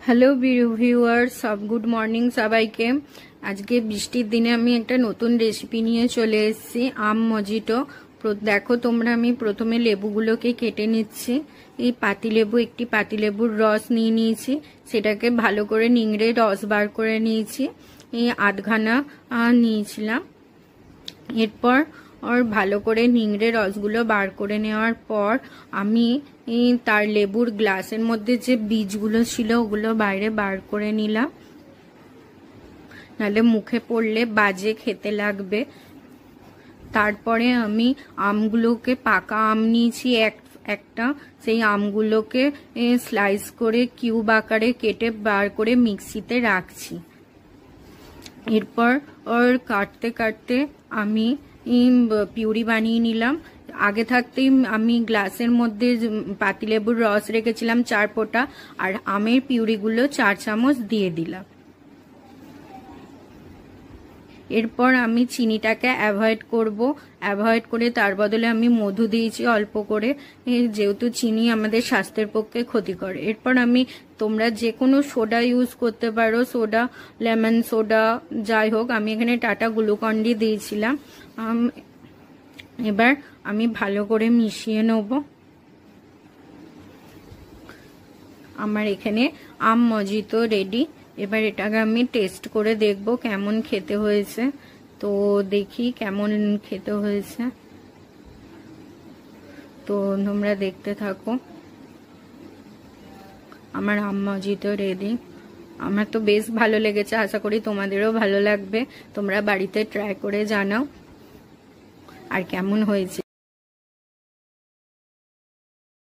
Hello viewers, good morning সবাইকে। আজকে বৃষ্টির দিনে আমি একটা নতুন রেসিপি নিয়ে চলে এসেছি, আম মজিটো। দেখো তোমরা, আমি প্রথমে লেবুগুলোকে কেটে নিচ্ছি। এই পাতিলেবু, একটি পাতিলেবুর রস নিয়ে নিয়েছি, সেটাকে ভালো করে নিংড়ে রস বার করে নিয়েছি। এই আধখানা নিয়েছিলাম। এরপর ভালো করে নিংড়ে রসগুলো বার করে নেওয়ার পর আমি তার লেবুর গ্লাসের মধ্যে যে বীজগুলো ছিল ওগুলো বাইরে বার করে নিলাম, নাহলে মুখে পড়লে বাজে খেতে লাগবে। তারপরে আমি আমগুলোকে, পাকা আম নিয়েছি একটা, সেই আমগুলোকে স্লাইস করে কিউব আকারে কেটে বার করে মিক্সিতে রাখছি। এরপর কাটতে কাটতে আমি পিউরি বানিয়ে নিলাম। আগে থাকতেই আমি গ্লাসের মধ্যে পাতিলেবুর রস রেখেছিলাম 4 ফোঁটা, আর আমের পিউরিগুলো 4 চামচ দিয়ে দিলাম। এরপর আমি চিনিটাকে অ্যাভয়েড করে তার বদলে আমি মধু দিয়েছি অল্প করে, যেহেতু চিনি আমাদের স্বাস্থ্যের পক্ষে ক্ষতিকর। এরপর তোমরা যে কোনো সোডা ইউজ করতে পারো, সোডা, লেমন সোডা, যাই হোক। আমি এখানে টাটা গ্লুকন-ডি দিয়েছিলাম। এবার আমি ভালো করে মিশিয়ে নেব। আমার এখানে আম মজিতো রেডি। এবার এটাকে আমি টেস্ট করে দেখব কেমন খেতে হয়েছে। তো দেখি কেমন খেতে হয়েছে, তো তোমরা দেখতে থাকো। আমার আম মজিতো রেডি। আমার তো বেশ ভালো লেগেছে, আশা করি তোমাদেরও ভালো লাগবে। তোমরা বাড়িতে ট্রাই করে জানাও আর কেমন হয়েছে।